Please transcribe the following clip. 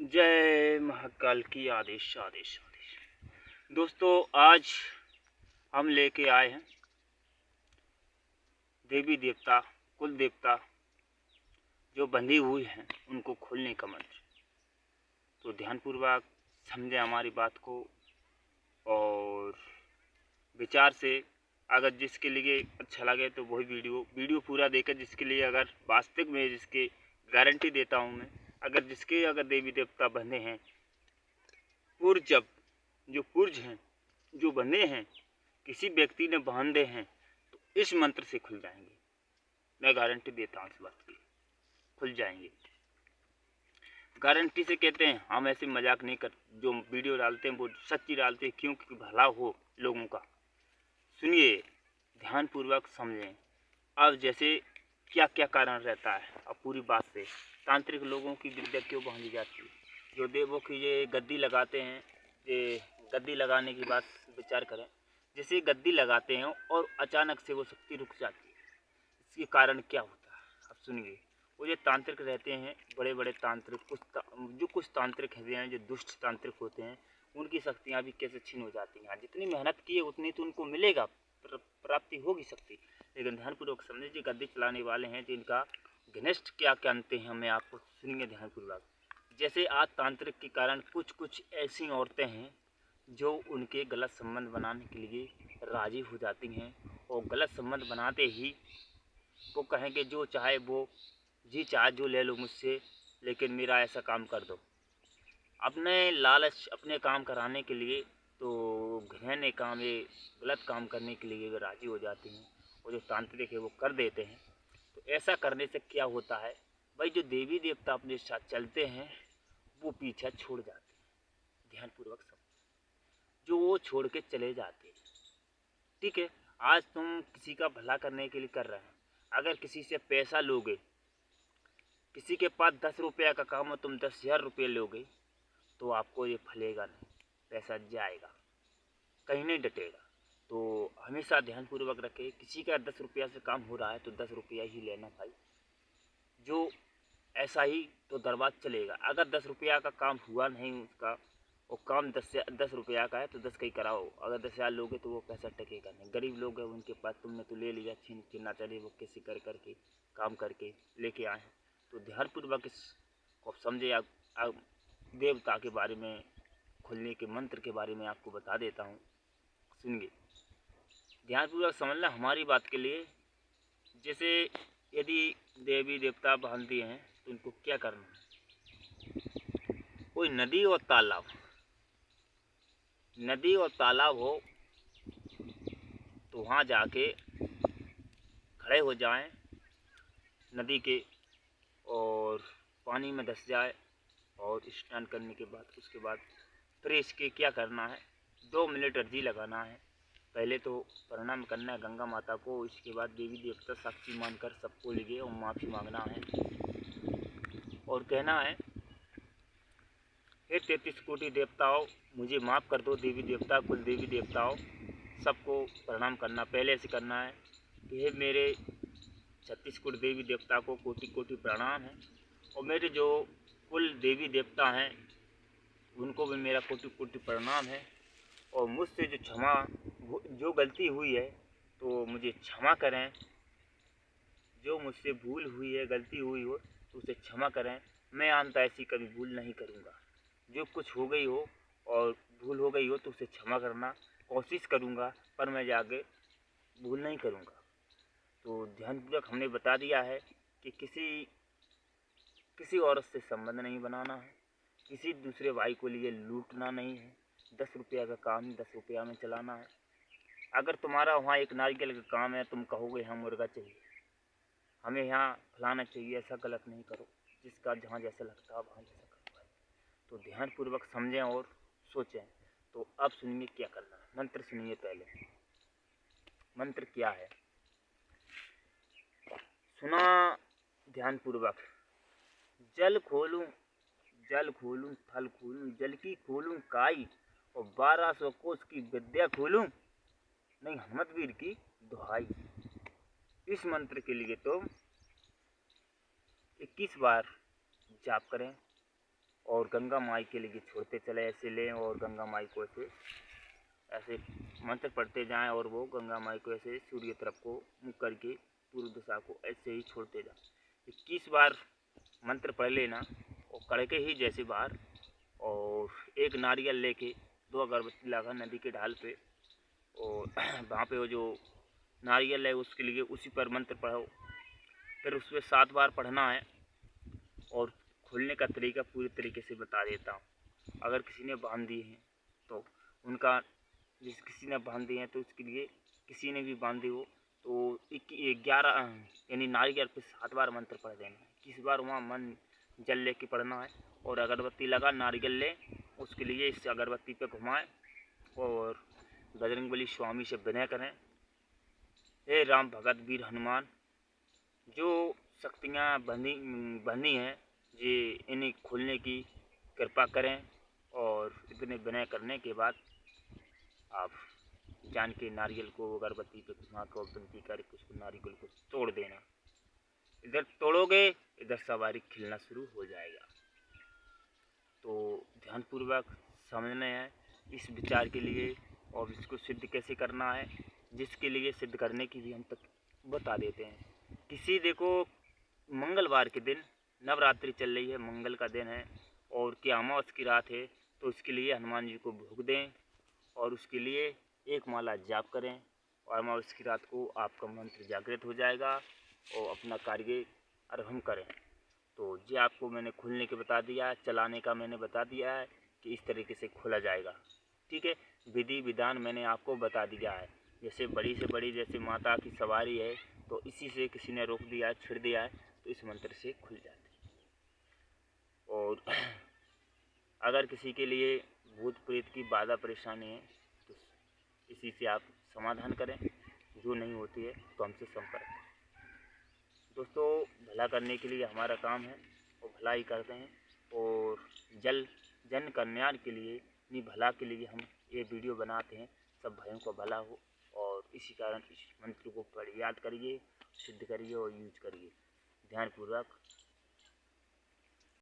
जय महाकाल की आदेश आदेश आदेश। दोस्तों, आज हम लेके आए हैं देवी देवता कुल देवता जो बंधी हुई हैं उनको खोलने का मंत्र। तो ध्यानपूर्वक समझें हमारी बात को और विचार से, अगर जिसके लिए अच्छा लगे तो वही वीडियो पूरा देकर, जिसके लिए अगर वास्तविक में जिसकी गारंटी देता हूँ मैं, अगर देवी देवता बंधे हैं, पुर्ज हैं जो बंधे हैं, किसी व्यक्ति ने बांधे हैं, तो इस मंत्र से खुल जाएंगे। मैं गारंटी देता हूँ इस बात की, खुल जाएंगे। गारंटी से कहते हैं, हम ऐसे मजाक नहीं कर, जो वीडियो डालते हैं वो सच्ची डालते हैं, क्योंकि भला हो लोगों का। सुनिए, ध्यानपूर्वक समझें। अब जैसे क्या क्या कारण रहता है, अब पूरी बात से तांत्रिक लोगों की विद्या क्यों बांधी जाती है। जो देवों की ये गद्दी लगाते हैं, ये गद्दी लगाने की बात विचार करें। जैसे गद्दी लगाते हैं और अचानक से वो शक्ति रुक जाती है, इसके कारण क्या होता है अब सुनिए। वो जो तांत्रिक रहते हैं, बड़े बड़े तांत्रिक, कुछ तांत्रिक हैं जो दुष्ट तांत्रिक होते हैं, उनकी शक्तियाँ भी कैसे छीन हो जाती हैं। जितनी मेहनत की है उतनी तो उनको मिलेगा, प्राप्ति होगी शक्ति, लेकिन ध्यानपूर्वक समझिए। जो गद्दी चलाने वाले हैं जिनका घनिष्ठ क्या जानते हैं, हमें आपको सुनिए ध्यानपूर्वक। जैसे आज तांत्रिक के कारण कुछ ऐसी औरतें हैं जो उनके गलत संबंध बनाने के लिए राजी हो जाती हैं, और गलत संबंध बनाते ही वो कहेंगे जो चाहे वो, जी चाहे जो ले लो मुझसे, लेकिन मेरा ऐसा काम कर दो। अपने लालच, अपने काम कराने के लिए, तो घृण्य काम, ये गलत काम करने के लिए वे राजी हो जाती हैं, और जो तांत्रिक है वो कर देते हैं। तो ऐसा करने से क्या होता है भाई, जो देवी देवता अपने साथ चलते हैं वो पीछा छोड़ जाते हैं। ध्यानपूर्वक समझ, जो वो छोड़ के चले जाते हैं। ठीक है, आज तुम किसी का भला करने के लिए कर रहे हैं, अगर किसी से पैसा लोगे, किसी के पास 10 रुपया का काम हो, तुम 10,000 रुपये लोगे, तो आपको ये फलेगा नहीं, पैसा जाएगा, कहीं नहीं डटेगा। तो हमेशा ध्यानपूर्वक रखें, किसी का 10 रुपया से काम हो रहा है तो 10 रुपया ही लेना भाई। जो ऐसा ही तो दरबार चलेगा। अगर 10 रुपया का काम हुआ नहीं उसका, वो काम 10 रुपया का है तो 10 का ही कराओ। अगर 10,000 लोगे तो वो पैसा टकेगा नहीं। गरीब लोग हैं, उनके पास तुमने तो ले लिया, छीन ना चले, वो कैसे करके काम करके लेके आए हैं। तो ध्यानपूर्वक इसको समझे। अब देवता के बारे में, खुलने के मंत्र के बारे में आपको बता देता हूँ, सुनिए ध्यानपूर्वक समझना हमारी बात के लिए। जैसे यदि देवी देवता बांधती हैं तो उनको क्या करना है। कोई नदी और तालाब हो तो वहाँ जाके खड़े हो जाएं नदी के, और पानी में धंस जाए, और स्नान करने के बाद उसके बाद फिर इसके क्या करना है, 2 मिनट अर्जी लगाना है। पहले तो प्रणाम करना है गंगा माता को, इसके बाद देवी देवता साक्षी मानकर सबको लिए और माफ़ी मांगना है, और कहना है, हे 33 कोटि देवताओं, मुझे माफ़ कर दो। देवी देवता, कुल देवी देवताओं, सबको प्रणाम करना, पहले से करना है कि हे मेरे 36 कोटि देवी देवता को कोटि कोटि प्रणाम है, और मेरे जो कुल देवी देवता हैं उनको भी मेरा कोटि कोटि प्रणाम है, और मुझसे जो गलती हुई है तो मुझे क्षमा करें। जो मुझसे भूल हुई है, गलती हुई हो तो उसे क्षमा करें। मैं आनता ऐसी कभी भूल नहीं करूँगा। जो कुछ हो गई हो और भूल हो गई हो तो उसे क्षमा करना, कोशिश करूँगा, पर मैं जाके भूल नहीं करूँगा। तो ध्यानपूर्वक हमने बता दिया है कि किसी औरत से संबंध नहीं बनाना है, किसी दूसरे भाई को लिए लूटना नहीं है। 10 रुपया का काम 10 रुपया में चलाना है। अगर तुम्हारा वहाँ एक नारियल का काम है, तुम कहोगे हाँ मुर्गा चाहिए, हमें यहाँ फलाना चाहिए, ऐसा गलत नहीं करो। जिसका जहाँ जैसा लगता है वहाँ जैसा करो। तो ध्यानपूर्वक समझें और सोचें। तो अब सुनिए क्या करना है। मंत्र सुनिए पहले। मंत्र क्या है सुना ध्यानपूर्वक। जल खोलूं थल खोलूं, जल की खोलूं काई, और 1200 कोस की विद्या खोलूं, नहीं हनुमतवीर की दुहाई। इस मंत्र के लिए तो 21 बार जाप करें, और गंगा माई के लिए छोड़ते चले ऐसे लें और गंगा माई को ऐसे मंत्र पढ़ते जाएं और वो गंगा माई को ऐसे सूर्य तरफ को मुख करके पूर्व दिशा को ऐसे ही छोड़ते जाएं। 21 बार मंत्र पढ़ लेना और कड़के ही जैसे बाहर, और एक नारियल लेके 2 अगरबत्ती लगा नदी के ढाल पे, और वहाँ पे वो जो नारियल है उसके लिए उसी पर मंत्र पढ़ो। फिर उसमें 7 बार पढ़ना है और खोलने का तरीका पूरी तरीके से बता देता हूँ। अगर किसी ने बांध दी है तो उनका, किसी ने बांध दी है तो उसके लिए, किसी ने भी बांधी हो तो 11 यानी नारियल पे 7 बार मंत्र पढ़ देना है। 21 बार वहाँ मन जल लेके पढ़ना है और अगरबत्ती लगा नारियल ले, उसके लिए इस अगरबत्ती पे घुमाएं और बजरंगबली स्वामी से विनय करें, हे राम भगत वीर हनुमान, जो शक्तियाँ बंधी हैं ये इन्हें खोलने की कृपा करें। और इतने विनय करने के बाद आप जान के नारियल को अगरबत्ती पे घुमा कर विनती करके उसको नारियल को तोड़ देना। इधर तोड़ोगे इधर सवारी खिलना शुरू हो जाएगा। तो ध्यानपूर्वक समझना है इस विचार के लिए, और इसको सिद्ध कैसे करना है, जिसके लिए सिद्ध करने की भी हम तक बता देते हैं। किसी देखो मंगलवार के दिन नवरात्रि चल रही है, मंगल का दिन है और क्या अमावस की रात है, तो इसके लिए हनुमान जी को भोग दें और उसके लिए एक माला जाप करें और अमावस की रात को आपका मंत्र जागृत हो जाएगा और अपना कार्य आरंभ करें। तो ये आपको मैंने खोलने के बता दिया है, चलाने का मैंने बता दिया है कि इस तरीके से खोला जाएगा। ठीक है, विधि विधान मैंने आपको बता दिया है। जैसे बड़ी से बड़ी जैसे माता की सवारी है तो इसी से किसी ने रोक दिया है, छिड़ दिया है, तो इस मंत्र से खुल जाती है। और अगर किसी के लिए भूत प्रेत की बाधा परेशानी है तो इसी से आप समाधान करें, जो नहीं होती है तो हमसे संपर्क करें। दोस्तों, भला करने के लिए हमारा काम है और भला ही करते हैं, और जन कल्याण के लिए, अपनी भला के लिए हम ये वीडियो बनाते हैं, सब भाइयों का भला हो। और इसी कारण इस मंत्र को याद करिए, सिद्ध करिए और यूज करिए ध्यानपूर्वक।